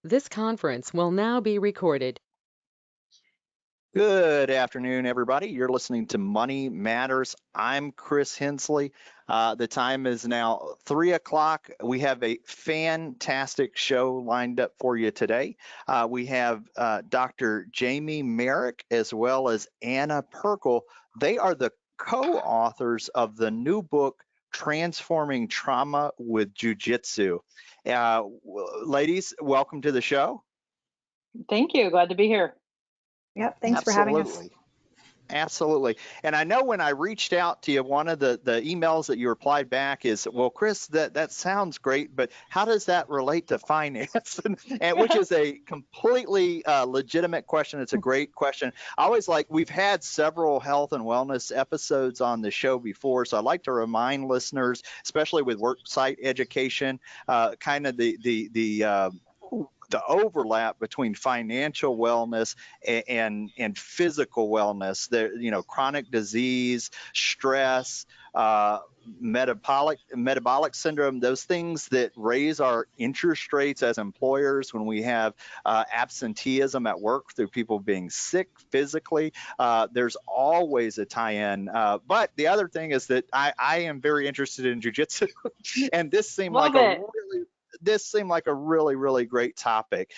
This conference will now be recorded. Good afternoon, everybody. You're listening to Money Matters. I'm Chris Hensley. The time is now 3 o'clock. We have a fantastic show lined up for you today. We have Dr. Jamie Marich as well as Anna Pirkl. They are the co-authors of the new book, Transforming Trauma with Jiu-Jitsu. Ladies, welcome to the show. Thank you. Glad to be here. Yep, thanks for having us. Absolutely. And I know when I reached out to you, one of the emails that you replied back is, well, Chris, that sounds great, but how does that relate to finance? and which is a completely legitimate question. It's a great question. I always we've had several health and wellness episodes on the show before, so I'd like to remind listeners, especially with worksite education, kind of the overlap between financial wellness and physical wellness. There, chronic disease, stress, metabolic syndrome, those things that raise our interest rates as employers when we have absenteeism at work through people being sick physically. There's always a tie-in. But the other thing is that I am very interested in jiu-jitsu, and this seemed like a really, really great topic.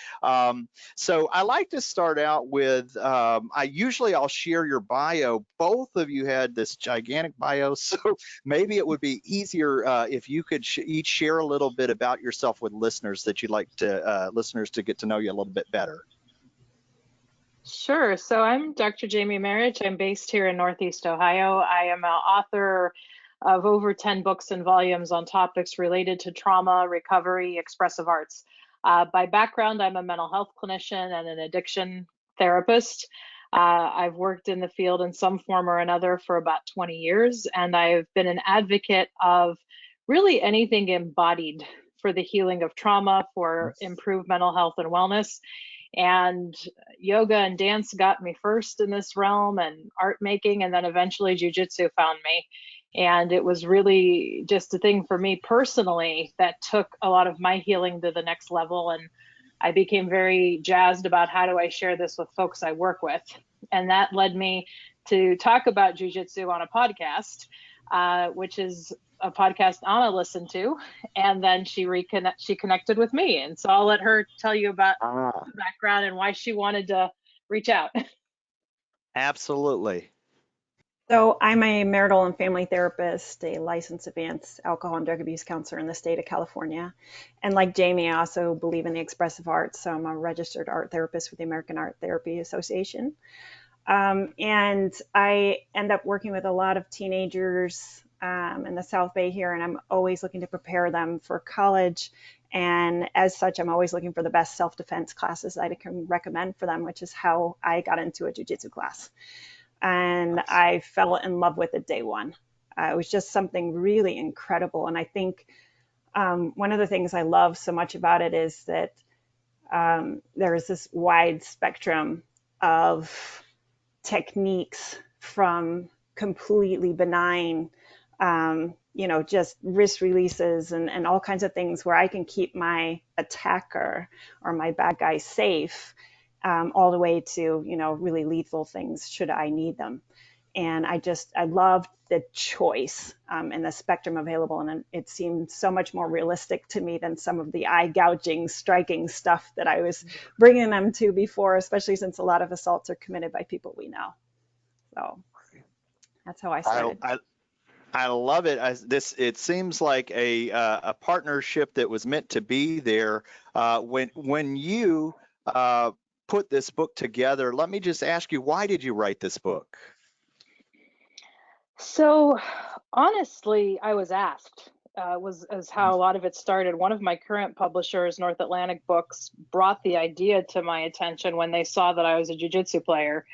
So I like to start out with, I'll share your bio. Both of you had this gigantic bio, so maybe it would be easier if you could each share a little bit about yourself with listeners that you'd like to listeners to get to know you a little bit better. Sure. So I'm Dr. Jamie Marich. I'm based here in Northeast Ohio. I am an author of over 10 books and volumes on topics related to trauma, recovery, expressive arts. By background, I'm a mental health clinician and an addiction therapist. I've worked in the field in some form or another for about 20 years, and I've been an advocate of really anything embodied for the healing of trauma, for improved mental health and wellness. And yoga and dance got me first in this realm, and art making, and then eventually jiu-jitsu found me. And it was really just a thing for me personally that took a lot of my healing to the next level. And I became very jazzed about how do I share this with folks I work with. And that led me to talk about jiu-jitsu on a podcast, which is a podcast Anna listened to, and then she connected with me. And so I'll let her tell you about the background and why she wanted to reach out. Absolutely. So I'm a marital and family therapist, a licensed advanced alcohol and drug abuse counselor in the state of California. And like Jamie, I also believe in the expressive arts. So I'm a registered art therapist with the American Art Therapy Association. And I end up working with a lot of teenagers in the South Bay here, and I'm always looking to prepare them for college. And as such, I'm always looking for the best self-defense classes I can recommend for them, which is how I got into a jiu-jitsu class. And I fell in love with it day one. It was just something really incredible. And I think one of the things I love so much about it is that there is this wide spectrum of techniques, from completely benign, just wrist releases and all kinds of things where I can keep my attacker or my bad guy safe, all the way to, really lethal things should I need them. And I loved the choice and the spectrum available. And it seemed so much more realistic to me than some of the eye gouging, striking stuff that I was bringing them to before, especially since a lot of assaults are committed by people we know. So that's how I started. I love it. It seems like a partnership that was meant to be there. When you put this book together, let me just ask you, why did you write this book? So honestly, I was asked, was how a lot of it started. One of my current publishers, North Atlantic Books, brought the idea to my attention when they saw that I was a jiu-jitsu player.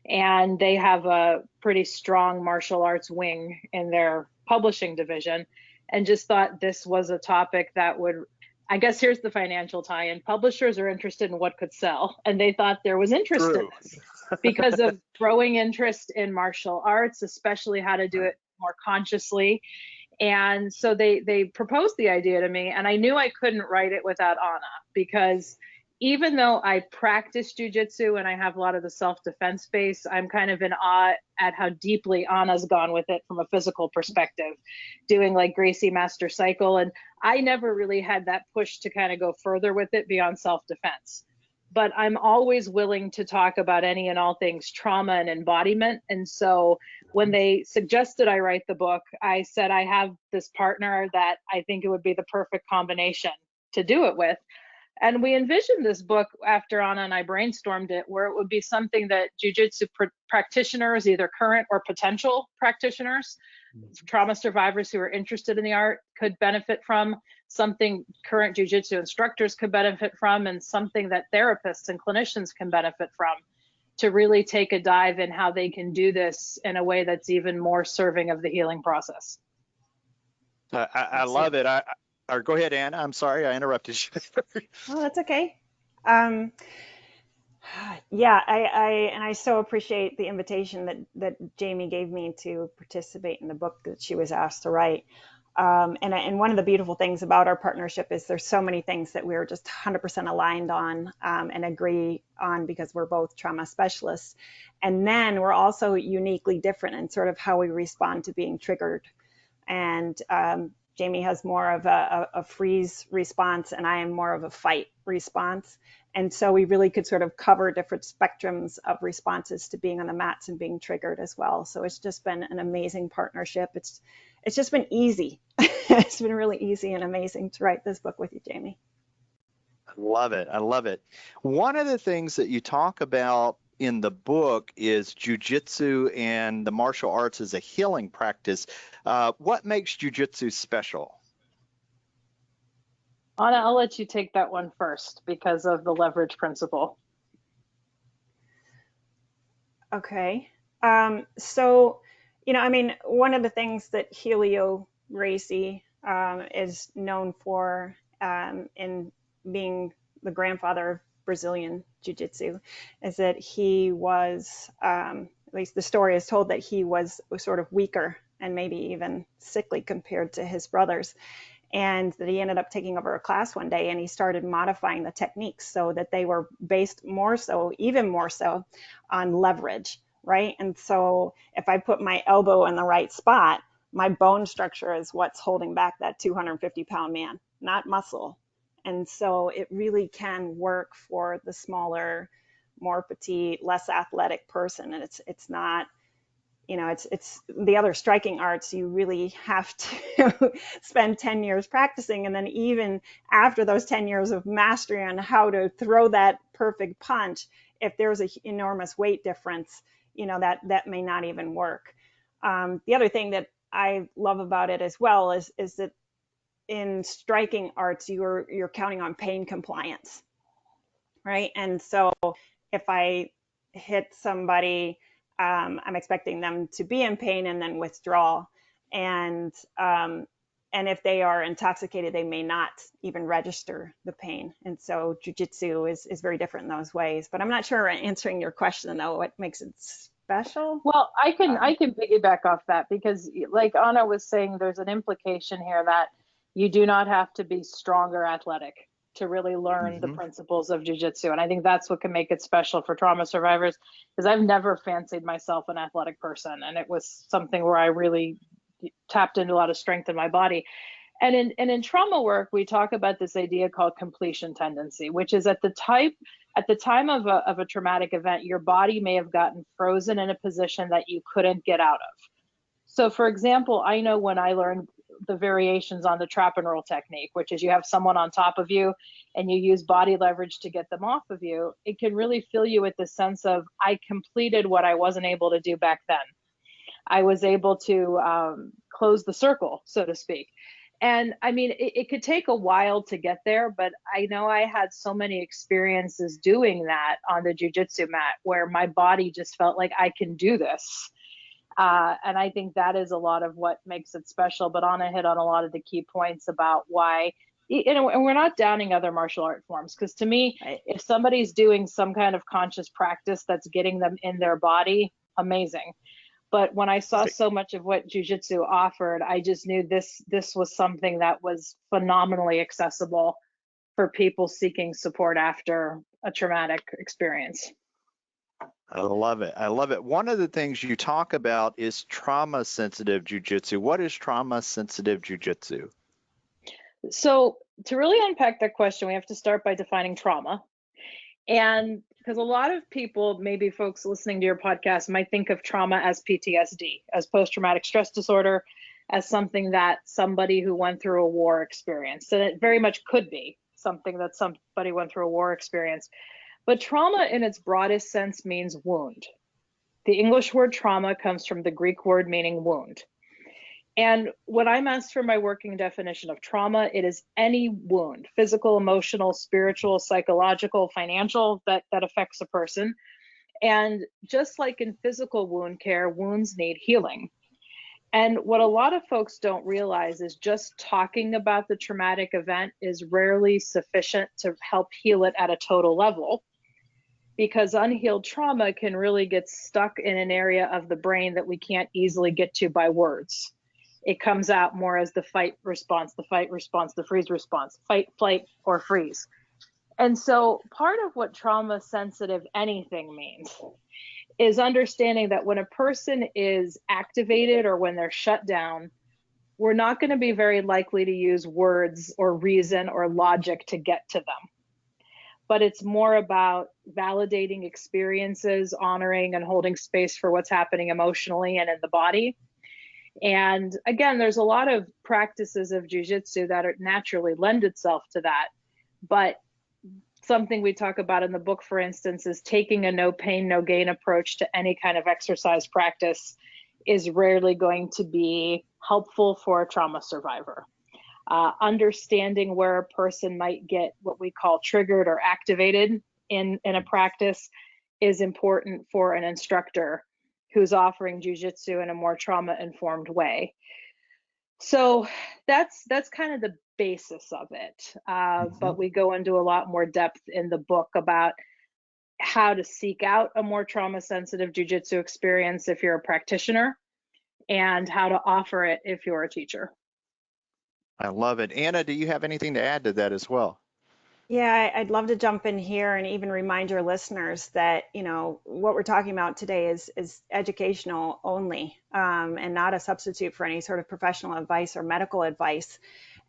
And they have a pretty strong martial arts wing in their publishing division, and just thought this was a topic that would, I guess here's the financial tie-in. Publishers are interested in what could sell, and they thought there was interest in this because of growing interest in martial arts, especially how to do it more consciously. And so they proposed the idea to me, and I knew I couldn't write it without Anna, because even though I practice jujitsu and I have a lot of the self-defense space, I'm kind of in awe at how deeply Anna's gone with it from a physical perspective, doing like Gracie Master Cycle. And I never really had that push to kind of go further with it beyond self-defense. But I'm always willing to talk about any and all things trauma and embodiment. And so when they suggested I write the book, I said I have this partner that I think it would be the perfect combination to do it with. And we envisioned this book after Anna and I brainstormed it, where it would be something that Jiu-Jitsu practitioners, either current or potential practitioners, trauma survivors who are interested in the art could benefit from, something current Jiu-Jitsu instructors could benefit from, and something that therapists and clinicians can benefit from, to really take a dive in how they can do this in a way that's even more serving of the healing process. I love it. Or go ahead, Anna. I'm sorry, I interrupted you. Oh, that's okay. Yeah, I so appreciate the invitation that Jamie gave me to participate in the book that she was asked to write. And one of the beautiful things about our partnership is there's so many things that we're just 100% aligned on and agree on, because we're both trauma specialists. And then we're also uniquely different in sort of how we respond to being triggered. And Jamie has more of a freeze response, and I am more of a fight response. And so we really could sort of cover different spectrums of responses to being on the mats and being triggered as well. So it's just been an amazing partnership. It's just been easy. It's been really easy and amazing to write this book with you, Jamie. I love it. I love it. One of the things that you talk about in the book is jiu-jitsu and the martial arts as a healing practice. What makes jiu-jitsu special? Anna, I'll let you take that one first because of the leverage principle. Okay. So, I mean, one of the things that Helio Gracie is known for in being the grandfather of Brazilian Jiu-Jitsu is that he was, at least the story is told, that he was sort of weaker and maybe even sickly compared to his brothers. And that he ended up taking over a class one day and he started modifying the techniques so that they were based more so, even more so, on leverage, right? And so if I put my elbow in the right spot, my bone structure is what's holding back that 250-pound man, not muscle. And so it really can work for the smaller, more petite, less athletic person. And it's not, it's the other striking arts, you really have to spend 10 years practicing. And then even after those 10 years of mastery on how to throw that perfect punch, if there's an enormous weight difference, that may not even work. The other thing that I love about it as well is that in striking arts, you're counting on pain compliance, right? And so if I hit somebody, I'm expecting them to be in pain and then withdraw. And if they are intoxicated, they may not even register the pain. And so jiu-jitsu is very different in those ways. But I'm not sure answering your question, though, what makes it special? Well, I can piggyback off that because, like Anna was saying, there's an implication here that you do not have to be strong or athletic to really learn the principles of jiu-jitsu. And I think that's what can make it special for trauma survivors, because I've never fancied myself an athletic person. And it was something where I really tapped into a lot of strength in my body. And in trauma work, we talk about this idea called completion tendency, which is at the time of a traumatic event, your body may have gotten frozen in a position that you couldn't get out of. So for example, I know when I learned the variations on the trap and roll technique, which is you have someone on top of you and you use body leverage to get them off of you, it can really fill you with the sense of, I completed what I wasn't able to do back then. I was able to close the circle, so to speak. And I mean, it could take a while to get there, but I know I had so many experiences doing that on the jiu-jitsu mat where my body just felt like I can do this. And I think that is a lot of what makes it special. But Anna hit on a lot of the key points about why, and we're not downing other martial art forms, because to me, if somebody's doing some kind of conscious practice that's getting them in their body, amazing. But when I saw so much of what jiu-jitsu offered, I just knew this was something that was phenomenally accessible for people seeking support after a traumatic experience. I love it. I love it. One of the things you talk about is trauma-sensitive jiu-jitsu. What is trauma-sensitive jiu-jitsu? So to really unpack that question, we have to start by defining trauma. And because a lot of people, maybe folks listening to your podcast, might think of trauma as PTSD, as post-traumatic stress disorder, as something that somebody who went through a war experienced. And it very much could be something that somebody went through a war experience. But trauma in its broadest sense means wound. The English word trauma comes from the Greek word meaning wound. And when I'm asked for my working definition of trauma, it is any wound, physical, emotional, spiritual, psychological, financial, that affects a person. And just like in physical wound care, wounds need healing. And what a lot of folks don't realize is just talking about the traumatic event is rarely sufficient to help heal it at a total level, because unhealed trauma can really get stuck in an area of the brain that we can't easily get to by words. It comes out more as the fight response, the freeze response, fight, flight, or freeze. And so part of what trauma sensitive anything means is understanding that when a person is activated or when they're shut down, we're not going to be very likely to use words or reason or logic to get to them. But it's more about validating experiences, honoring and holding space for what's happening emotionally and in the body. And again, there's a lot of practices of jiu-jitsu that are naturally lend itself to that. But something we talk about in the book, for instance, is taking a no pain, no gain approach to any kind of exercise practice is rarely going to be helpful for a trauma survivor. Understanding where a person might get what we call triggered or activated in a practice is important for an instructor who's offering jiu-jitsu in a more trauma-informed way. So that's kind of the basis of it. But we go into a lot more depth in the book about how to seek out a more trauma-sensitive jiu-jitsu experience if you're a practitioner, and how to offer it if you're a teacher. I love it. Anna, do you have anything to add to that as well? Yeah, I'd love to jump in here and even remind your listeners that, what we're talking about today is educational only, and not a substitute for any sort of professional advice or medical advice.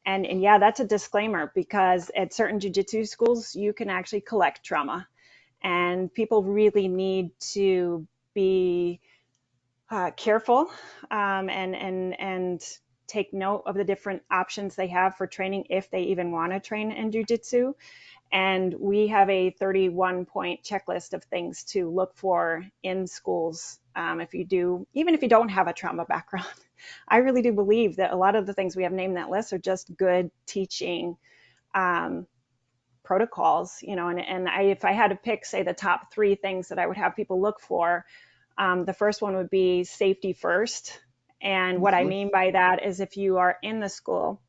And yeah, that's a disclaimer, because at certain jiu-jitsu schools, you can actually collect trauma, and people really need to be careful, and take note of the different options they have for training if they even want to train in jiu-jitsu. And we have a 31-point checklist of things to look for in schools. Even if you don't have a trauma background, I really do believe that a lot of the things we have named in that list are just good teaching protocols, if I had to pick, say, the top 3 things that I would have people look for, the first one would be safety first. And what I mean by that is, if you are in the school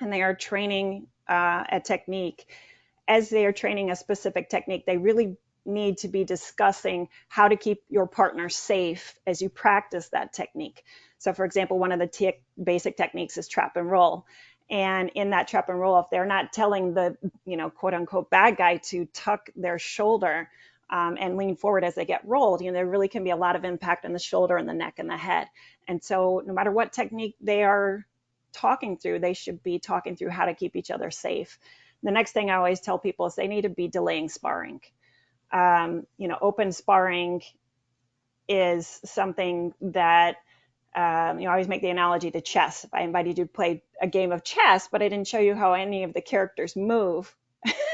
and they are training a technique, as they are training a specific technique, they really need to be discussing how to keep your partner safe as you practice that technique. So for example, one of the basic techniques is trap and roll. And in that trap and roll, if they're not telling the, quote unquote, bad guy to tuck their shoulder and lean forward as they get rolled, there really can be a lot of impact on the shoulder and the neck and the head. And so no matter what technique they are talking through, they should be talking through how to keep each other safe. The next thing I always tell people is they need to be delaying sparring. Open sparring is something that, I always make the analogy to chess. If I invited you to play a game of chess, but I didn't show you how any of the characters move,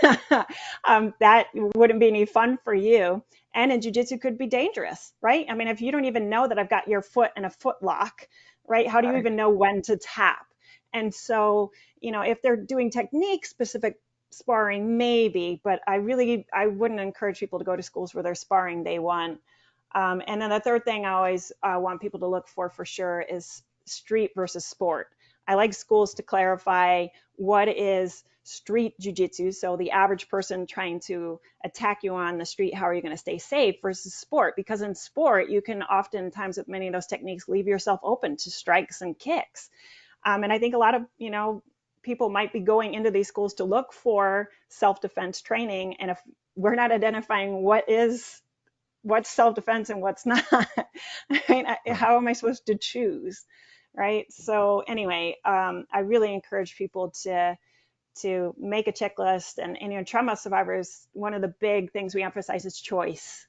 that wouldn't be any fun for you. And in jiu-jitsu could be dangerous, right? I mean, if you don't even know that I've got your foot in a foot lock, right? How do you even know when to tap? And so, if they're doing technique specific sparring, maybe, but I wouldn't encourage people to go to schools where they're sparring day one. And then the third thing I always want people to look for sure is street versus sport. I like schools to clarify what is street jiu-jitsu, so the average person trying to attack you on the street, how are you going to stay safe, versus sport, because in sport you can oftentimes with many of those techniques leave yourself open to strikes and kicks. And I think a lot of people might be going into these schools to look for self-defense training, and if we're not identifying what's self-defense and what's not, right? How am I supposed to choose, right? So anyway, I really encourage people to make a checklist, and trauma survivors, one of the big things we emphasize is choice,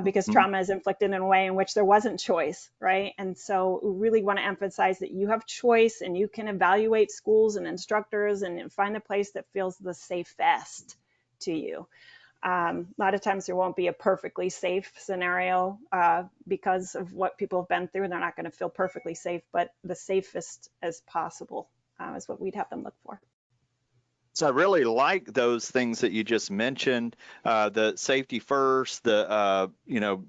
because trauma is inflicted in a way in which there wasn't choice, right? And so we really want to emphasize that you have choice, and you can evaluate schools and instructors and find the place that feels the safest to you. A lot of times there won't be a perfectly safe scenario because of what people have been through. They're not going to feel perfectly safe, but the safest as possible is what we'd have them look for. So I really like those things that you just mentioned, the safety first, the,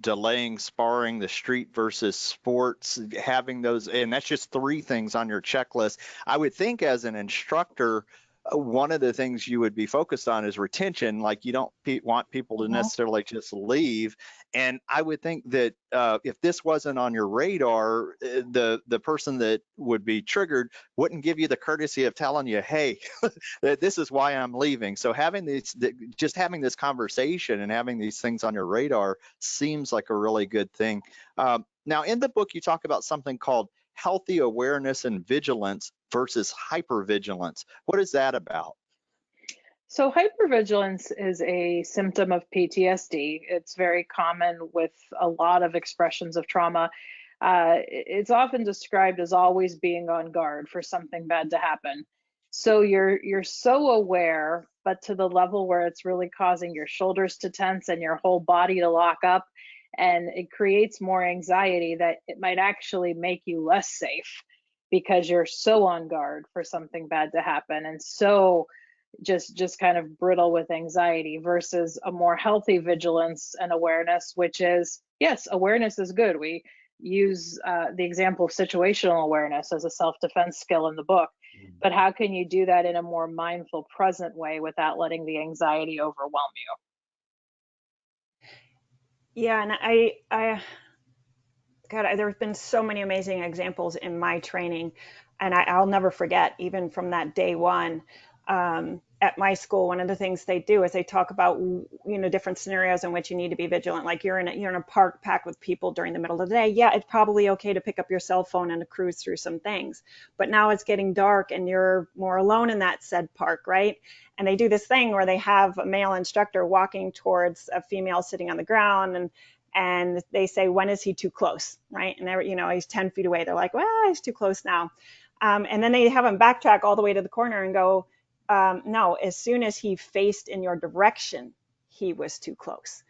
delaying sparring, the street versus sports, having those, and that's just 3 things on your checklist. I would think as an instructor, one of the things you would be focused on is retention. Like, you don't want people to necessarily just leave. And I would think that if this wasn't on your radar, the person that would be triggered wouldn't give you the courtesy of telling you, hey, this is why I'm leaving. So having this conversation and having these things on your radar seems like a really good thing. Now, in the book, you talk about something called healthy awareness and vigilance versus hypervigilance. What is that about? So hypervigilance is a symptom of PTSD. It's very common with a lot of expressions of trauma. It's often described as always being on guard for something bad to happen. So you're so aware, but to the level where it's really causing your shoulders to tense and your whole body to lock up, and it creates more anxiety that it might actually make you less safe because you're so on guard for something bad to happen, and so just kind of brittle with anxiety, versus a more healthy vigilance and awareness, which is, yes, awareness is good. We use the example of situational awareness as a self-defense skill in the book, but how can you do that in a more mindful, present way without letting the anxiety overwhelm you? Yeah, and God, there have been so many amazing examples in my training, and I'll never forget, even from that day one, at my school, one of the things they do is they talk about, different scenarios in which you need to be vigilant. Like you're in a park packed with people during the middle of the day. Yeah, it's probably okay to pick up your cell phone and to cruise through some things. But now it's getting dark and you're more alone in that said park, right? And they do this thing where they have a male instructor walking towards a female sitting on the ground, and they say, when is he too close, right? And he's 10 feet away. They're like, well, he's too close now. And then they have him backtrack all the way to the corner and go, no, as soon as he faced in your direction, he was too close.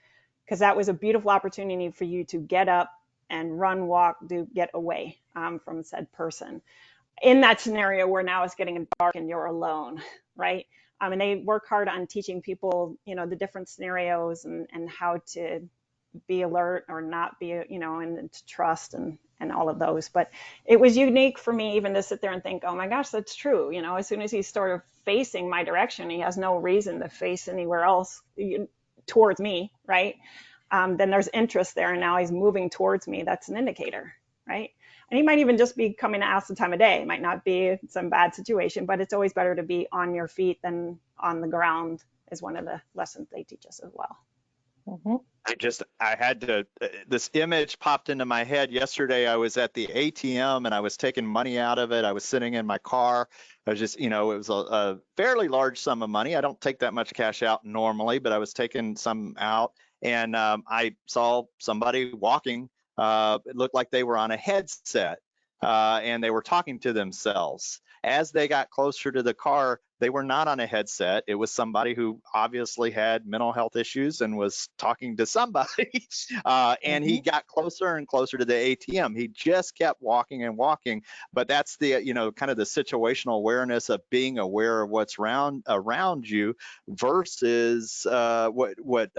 Because that was a beautiful opportunity for you to get up and run, walk, get away from said person. In that scenario where now it's getting dark and you're alone, right? And they work hard on teaching people, the different scenarios and how to be alert or not be, and to trust and all of those. But it was unique for me even to sit there and think, oh my gosh, that's true. As soon as he's sort of facing my direction, he has no reason to face anywhere else towards me, right? Then there's interest there, and now he's moving towards me. That's an indicator, right? And he might even just be coming to ask the time of day. It might not be some bad situation, but it's always better to be on your feet than on the ground, is one of the lessons they teach us as well. Mm-hmm. This image popped into my head yesterday. I was at the ATM and I was taking money out of it. I was sitting in my car. I was just, it was a fairly large sum of money. I don't take that much cash out normally, but I was taking some out, and I saw somebody walking. It looked like they were on a headset and they were talking to themselves. As they got closer to the car, they were not on a headset. It was somebody who obviously had mental health issues and was talking to somebody. And he got closer and closer to the ATM. He just kept walking and walking. But that's the, kind of the situational awareness of being aware of what's around you versus what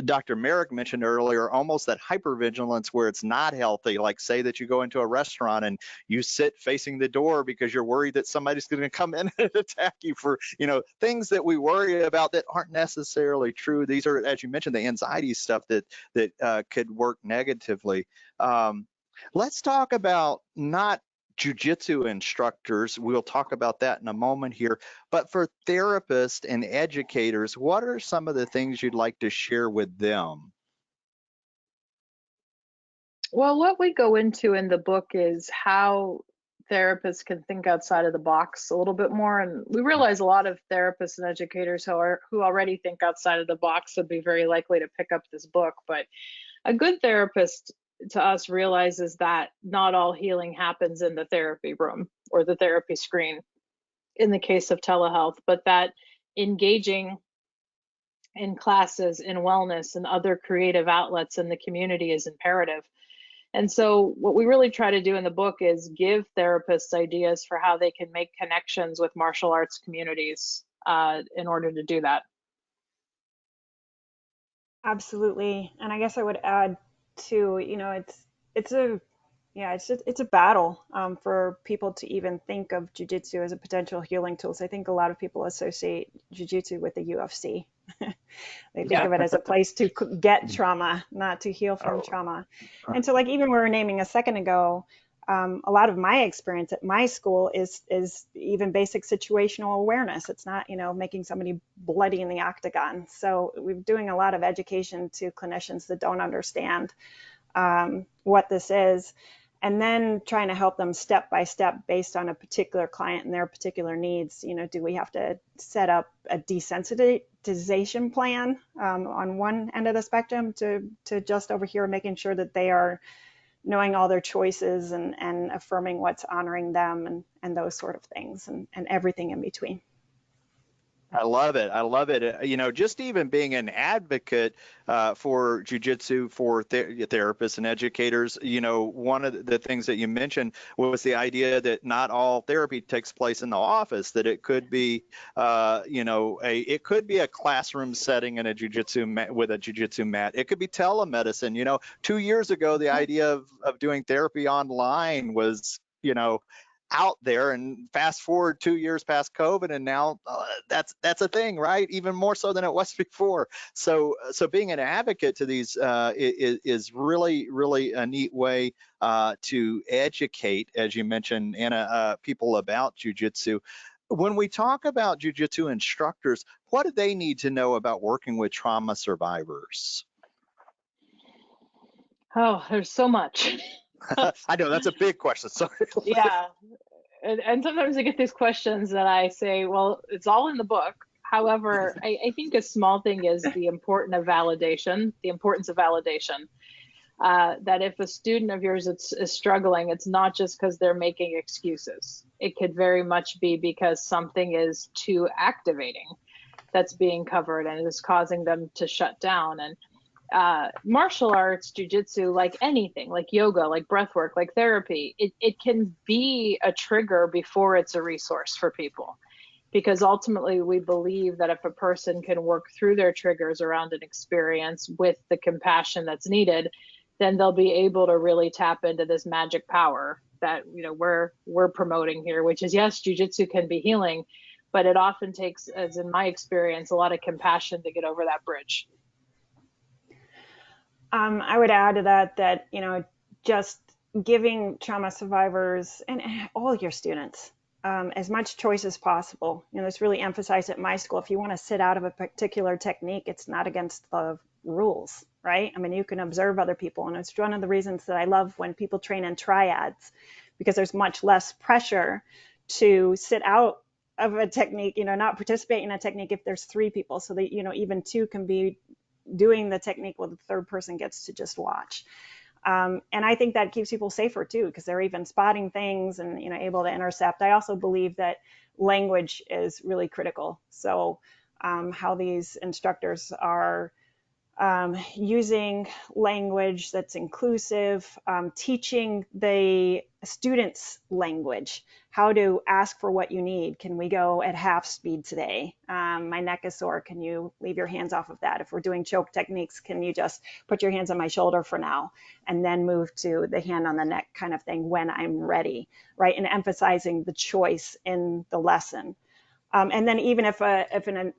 Dr. Marich mentioned earlier, almost that hypervigilance where it's not healthy. Like, say that you go into a restaurant and you sit facing the door because you're worried that somebody's going to come in and attack you for, things that we worry about that aren't necessarily true. These are, as you mentioned, the anxiety stuff that could work negatively. Let's talk about not jiu-jitsu instructors, we'll talk about that in a moment here, but for therapists and educators, what are some of the things you'd like to share with them? Well, what we go into in the book is how therapists can think outside of the box a little bit more. And we realize a lot of therapists and educators who already think outside of the box would be very likely to pick up this book. But a good therapist to us realizes that not all healing happens in the therapy room or the therapy screen in the case of telehealth, but that engaging in classes, in wellness, and other creative outlets in the community is imperative. And so what we really try to do in the book is give therapists ideas for how they can make connections with martial arts communities in order to do that. Absolutely. And I guess I would add too, it's a battle for people to even think of jiu-jitsu as a potential healing tool. So I think a lot of people associate jiu-jitsu with the UFC. They think of it as a place to get trauma, not to heal from trauma. And so, like even we were naming a second ago, a lot of my experience at my school is even basic situational awareness. It's not, making somebody bloody in the octagon. So we're doing a lot of education to clinicians that don't understand what this is, and then trying to help them step by step based on a particular client and their particular needs. Do we have to set up a desensitization plan on one end of the spectrum to just over here, making sure that they are knowing all their choices and affirming what's honoring them and those sort of things and everything in between. I love it. I love it. Just even being an advocate for jiu-jitsu for therapists and educators, one of the things that you mentioned was the idea that not all therapy takes place in the office, that it could be, it could be a classroom setting in a jiu-jitsu with a jiu-jitsu mat. It could be telemedicine. 2 years ago, the idea of doing therapy online was, out there, and fast forward 2 years past COVID, and now that's a thing, right? Even more so than it was before. So being an advocate to these is really, really a neat way to educate, as you mentioned, Anna, people about jiu-jitsu. When we talk about jiu-jitsu instructors, what do they need to know about working with trauma survivors? Oh, there's so much. I know that's a big question. Sorry. Yeah. And sometimes I get these questions that I say, well, it's all in the book. However, I think a small thing is the importance of validation. That if a student of yours is struggling, it's not just because they're making excuses. It could very much be because something is too activating that's being covered and is causing them to shut down. And martial arts, jiu-jitsu, like anything, like yoga, like breath work, like therapy, it can be a trigger before it's a resource for people. Because ultimately we believe that if a person can work through their triggers around an experience with the compassion that's needed, then they'll be able to really tap into this magic power that we're promoting here, which is, yes, jiu-jitsu can be healing, but it often takes, as in my experience, a lot of compassion to get over that bridge. I would add to that, just giving trauma survivors and all your students as much choice as possible. It's really emphasized at my school. If you want to sit out of a particular technique, it's not against the rules, right? I mean, you can observe other people. And it's one of the reasons that I love when people train in triads, because there's much less pressure to sit out of a technique, not participate in a technique if there's 3 people, so that, even 2 can be doing the technique while the 3rd person gets to just watch. And I think that keeps people safer too, because they're even spotting things and able to intercept. I also believe that language is really critical. So how these instructors are using language that's inclusive, teaching the students language, how to ask for what you need. Can we go at half speed today? My neck is sore. Can you leave your hands off of that? If we're doing choke techniques, can you just put your hands on my shoulder for now and then move to the hand on the neck kind of thing when I'm ready, right? And emphasizing the choice in the lesson. And then even if an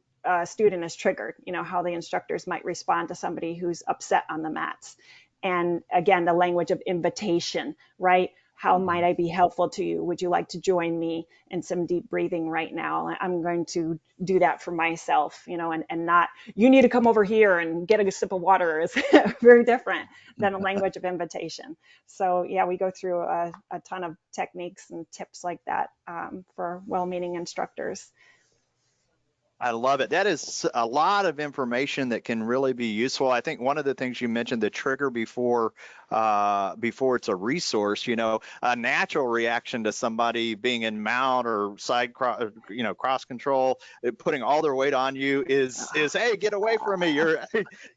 student is triggered, how the instructors might respond to somebody who's upset on the mats. And again, the language of invitation, right? How might I be helpful to you? Would you like to join me in some deep breathing right now? I'm going to do that for myself, and not, you need to come over here and get a sip of water is very different than a language of invitation. So yeah, we go through a ton of techniques and tips like that for well-meaning instructors. I love it. That is a lot of information that can really be useful. I think one of the things you mentioned, the trigger before it's a resource, a natural reaction to somebody being in mount or cross control, putting all their weight on you is, hey, get away from me. You're,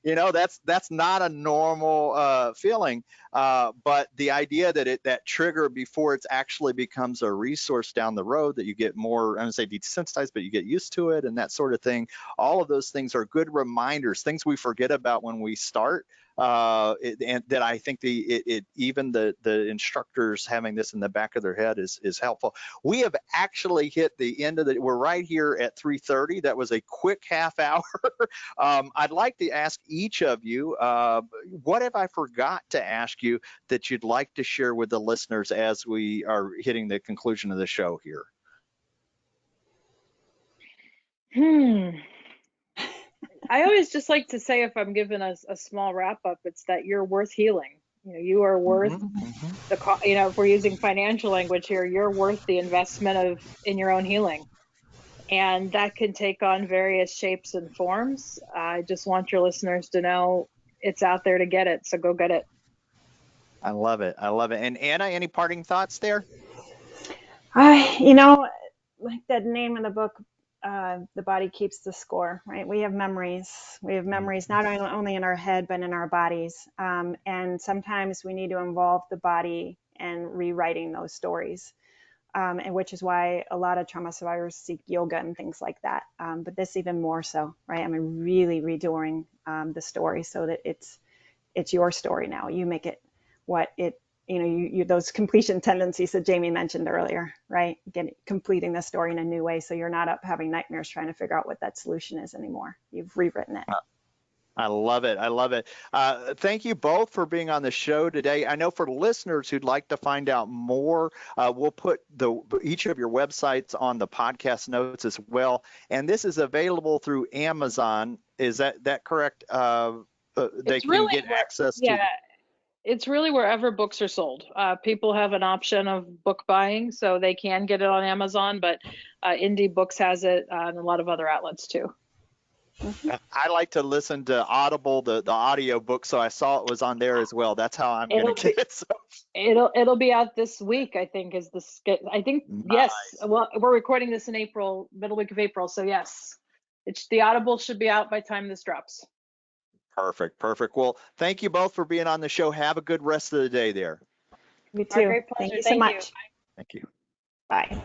that's not a normal feeling. But the idea that that trigger before it actually becomes a resource down the road, that you get more, I don't say desensitized, but you get used to it and that sort of thing. All of those things are good reminders, things we forget about when we start. And that I think even the instructors having this in the back of their head is helpful. We have actually hit the end of we're right here at 3:30. That was a quick half hour. I'd like to ask each of you, what have I forgot to ask you that you'd like to share with the listeners as we are hitting the conclusion of the show here? I always just like to say, if I'm given a small wrap up, it's that you're worth healing. You are worth if we're using financial language here, you're worth the investment in your own healing. And that can take on various shapes and forms. I just want your listeners to know it's out there to get it. So go get it. I love it. I love it. And Anna, any parting thoughts there? Like the name of the book, The Body Keeps the Score, right? We have memories. We have memories not only in our head, but in our bodies. And sometimes we need to involve the body in rewriting those stories. And which is why a lot of trauma survivors seek yoga and things like that. But this even more so, right? I mean, really redoing the story so that it's your story now. You make it what it, you those completion tendencies that Jamie mentioned earlier, right? Completing the story in a new way so you're not up having nightmares trying to figure out what that solution is anymore. You've rewritten it. I love it. I love it. Thank you both for being on the show today. I know for listeners who'd like to find out more, we'll put each of your websites on the podcast notes as well. And this is available through Amazon. Is that correct? They can get access to. Yeah, it's really wherever books are sold. People have an option of book buying, so they can get it on Amazon, but Indie Books has it and a lot of other outlets too. I like to listen to Audible, the audio book, so I saw it was on there as well. That's how I'm going to get it. So. It'll be out this week, I think, I think, nice. Yes. Well, we're recording this in April, middle week of April, so yes. The Audible should be out by the time this drops. Perfect. Well, thank you both for being on the show. Have a good rest of the day there. You too. Thank you so much. Thank you. Bye.